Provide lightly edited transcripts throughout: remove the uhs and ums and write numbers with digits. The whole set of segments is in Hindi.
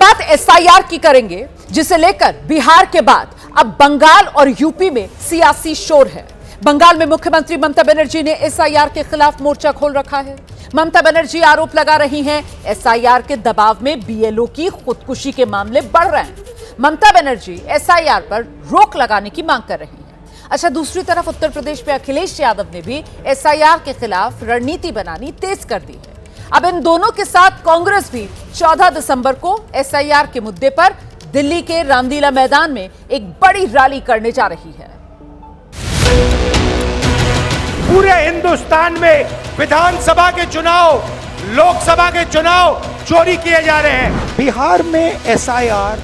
बात एसआईआर की करेंगे, जिसे लेकर बिहार के बाद अब बंगाल और यूपी में सियासी शोर है। बंगाल में मुख्यमंत्री ममता बनर्जी ने एसआईआर के खिलाफ मोर्चा खोल रखा है। ममता बनर्जी आरोप लगा रही हैं, एसआईआर के दबाव में बीएलओ की खुदकुशी के मामले बढ़ रहे हैं। ममता बनर्जी एसआईआर पर रोक लगाने की मांग कर रही हैं। अच्छा, दूसरी तरफ उत्तर प्रदेश में अखिलेश यादव ने भी एसआईआर के खिलाफ रणनीति बनानी तेज कर दी है। अब इन दोनों के साथ कांग्रेस भी 14 दिसंबर को एसआईआर के मुद्दे पर दिल्ली के रामलीला मैदान में एक बड़ी रैली करने जा रही है। पूरे हिंदुस्तान में विधानसभा के चुनाव, लोकसभा के चुनाव चोरी किए जा रहे हैं। बिहार में एसआईआर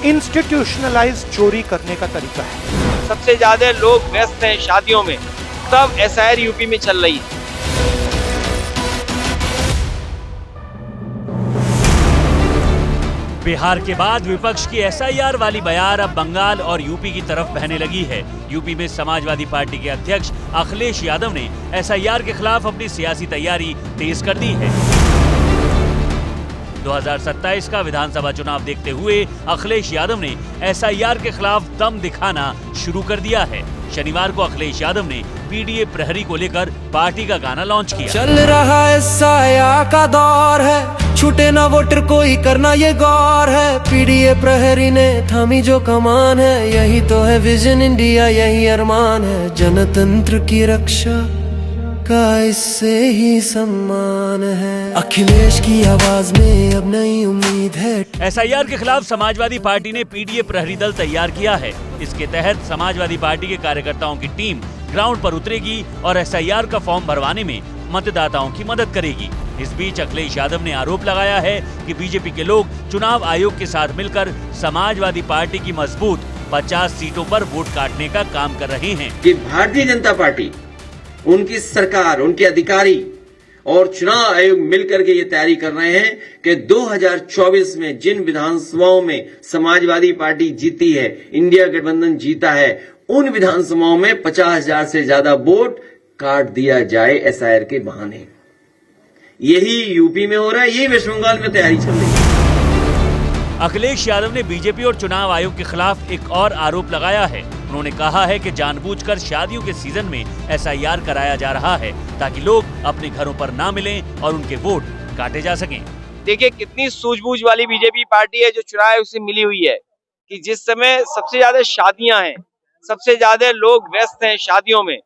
इंस्टीट्यूशनलाइज चोरी करने का तरीका है। सबसे ज्यादा लोग व्यस्त हैं शादियों में, तब एसआईआर यूपी में चल रही है। बिहार के बाद विपक्ष की एसआईआर वाली बयार अब बंगाल और यूपी की तरफ बहने लगी है। यूपी में समाजवादी पार्टी के अध्यक्ष अखिलेश यादव ने एसआईआर के खिलाफ अपनी सियासी तैयारी तेज कर दी है। 2027 का विधानसभा चुनाव देखते हुए अखिलेश यादव ने एसआईआर के खिलाफ दम दिखाना शुरू कर दिया है। शनिवार को अखिलेश यादव ने पीडीए प्रहरी को लेकर पार्टी का गाना लॉन्च किया। चल रहा एसआईआर का दौर है, छूटे ना वोटर कोई करना ये गौर है। पीडीए प्रहरी ने थामी जो कमान है, यही तो है विजन इंडिया, यही अरमान है। जनतंत्र की रक्षा का इससे ही सम्मान है। अखिलेश की आवाज में अब नई उम्मीद है। एसआईआर के खिलाफ समाजवादी पार्टी ने पीडीए प्रहरी दल तैयार किया है। इसके तहत समाजवादी पार्टी के कार्यकर्ताओं की टीम ग्राउंड पर उतरेगी और एसआईआर का फॉर्म भरवाने में मतदाताओं की मदद करेगी। इस बीच अखिलेश यादव ने आरोप लगाया है कि बीजेपी के लोग चुनाव आयोग के साथ मिलकर समाजवादी पार्टी की मजबूत 50 सीटों पर वोट काटने का काम कर रहे हैं। कि भारतीय जनता पार्टी, उनकी सरकार, उनके अधिकारी और चुनाव आयोग मिलकर के ये तैयारी कर रहे हैं कि 2024 में जिन विधानसभाओं में समाजवादी पार्टी जीती है, इंडिया गठबंधन जीता है, उन विधानसभाओं में 50,000 से ज्यादा वोट काट दिया जाए एसआईआर के बहाने। यही यूपी में हो रहा है, यही वेस्ट बंगाल में तैयारी चल रही है। अखिलेश यादव ने बीजेपी और चुनाव आयोग के खिलाफ एक और आरोप लगाया है। उन्होंने कहा है कि जानबूझकर शादियों के सीजन में एसआईआर कराया जा रहा है ताकि लोग अपने घरों पर ना मिलें और उनके वोट काटे जा सकें। देखिए कितनी सूझबूझ वाली बीजेपी पार्टी है जो चुनाव आयोग से मिली हुई है कि जिस समय सबसे ज्यादा शादियां हैं, सबसे ज्यादा लोग व्यस्त हैं शादियों में,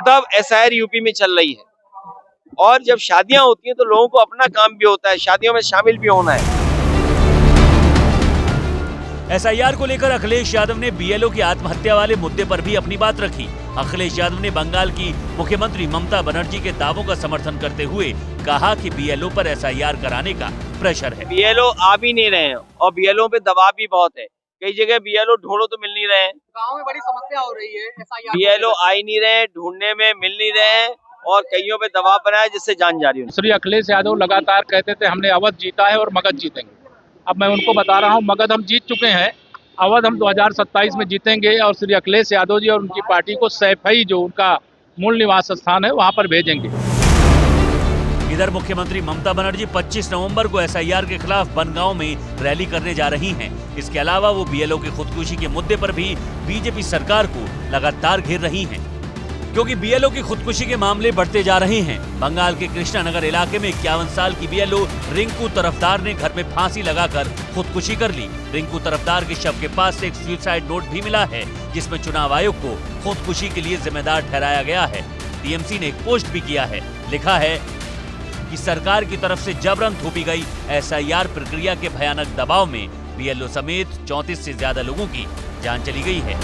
तब एसआईआर यूपी में चल रही है। और जब शादियां होती हैं तो लोगों को अपना काम भी होता है, शादियों में शामिल भी होना है। एसआईआर को लेकर अखिलेश यादव ने बीएलओ की आत्महत्या वाले मुद्दे पर भी अपनी बात रखी। अखिलेश यादव ने बंगाल की मुख्यमंत्री ममता बनर्जी के दावों का समर्थन करते हुए कहा कि बीएलओ पर एसआईआर कराने का प्रेशर है। बीएलओ आ भी नहीं रहे हैं और बीएलओ पे दबाव भी बहुत है। कई जगह बीएलओ ढूंढो तो मिल नहीं रहे हैं। गाँव में बड़ी समस्या हो रही है एसआईआर। बीएलओ आ ही नहीं रहे, ढूंढने में मिल नहीं रहे हैं और कईयों पे दबाव बनाया जिससे जान जा रही है। श्री अखिलेश यादव लगातार कहते थे हमने अवध जीता है और मगध जीतेंगे। अब मैं उनको बता रहा हूँ, मगध हम जीत चुके हैं, अवध हम 2027 में जीतेंगे और श्री अखिलेश यादव जी और उनकी पार्टी को सैफई, जो उनका मूल निवास स्थान है, वहां पर भेजेंगे। इधर मुख्यमंत्री ममता बनर्जी 25 नवंबर को एसआईआर के खिलाफ बनगांव में रैली करने जा रही हैं। इसके अलावा वो बीएलओ की खुदकुशी के मुद्दे पर भी बीजेपी सरकार को लगातार घेर रही हैं, क्योंकि बीएलओ की खुदकुशी के मामले बढ़ते जा रहे हैं। बंगाल के कृष्णानगर इलाके में 51 साल की बीएलओ रिंकू तरफदार ने घर में फांसी लगाकर खुदकुशी कर ली। रिंकू तरफदार के शव के पास से एक सुसाइड नोट भी मिला है, जिसमें चुनाव आयोग को खुदकुशी के लिए जिम्मेदार ठहराया गया है। टीएमसी ने एक पोस्ट भी किया है, लिखा है कि सरकार की तरफ से जबरन थोपी गई एसआईआर प्रक्रिया के भयानक दबाव में बीएलओ समेत 34 से ज्यादा लोगों की जान चली गई है।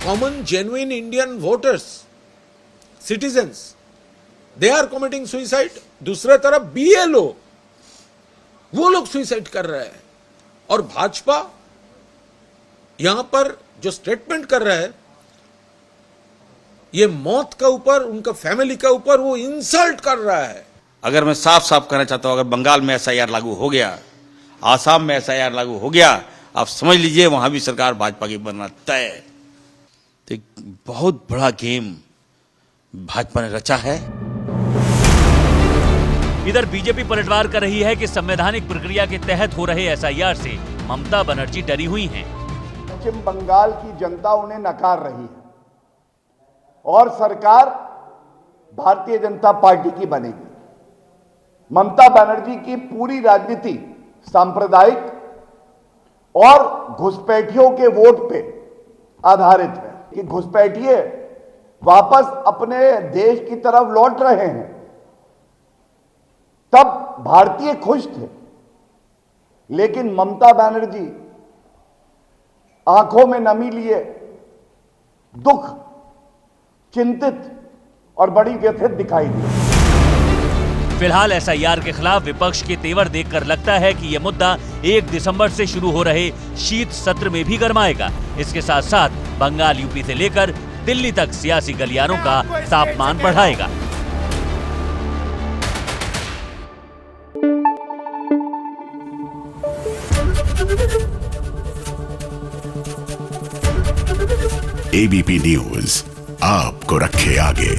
Common genuine Indian voters, citizens, they are committing suicide. दूसरे तरफ BLO, वो लोग सुसाइड कर रहे हैं और भाजपा यहां पर जो स्टेटमेंट कर रहा है, ये मौत का ऊपर, उनका फैमिली का ऊपर वो इंसल्ट कर रहा है। अगर मैं साफ साफ कहना चाहता हूं, अगर बंगाल में एसआईआर लागू हो गया, आसाम में एसआईआर लागू हो गया, आप समझ लीजिए वहां भी सरकार भाजपा की बनना तय है। तो एक बहुत बड़ा गेम भाजपा ने रचा है। इधर बीजेपी पलटवार कर रही है कि संवैधानिक प्रक्रिया के तहत हो रहे एसआईआर से ममता बनर्जी डरी हुई हैं। पश्चिम बंगाल की जनता उन्हें नकार रही है और सरकार भारतीय जनता पार्टी की बनेगी। ममता बनर्जी की पूरी राजनीति सांप्रदायिक और घुसपैठियों के वोट पे आधारित है कि घुसपैठिए वापस अपने देश की तरफ लौट रहे हैं। तब भारतीय खुश थे, लेकिन ममता बनर्जी आंखों में नमी लिए दुख, चिंतित और बड़ी व्यथित दिखाई दी। फिलहाल एसआईआर के खिलाफ विपक्ष के तेवर देखकर लगता है कि यह मुद्दा 1 दिसंबर से शुरू हो रहे शीत सत्र में भी गरमाएगा। इसके साथ साथ बंगाल, यूपी से लेकर दिल्ली तक सियासी गलियारों का तापमान बढ़ाएगा। एबीपी न्यूज आपको रखे आगे।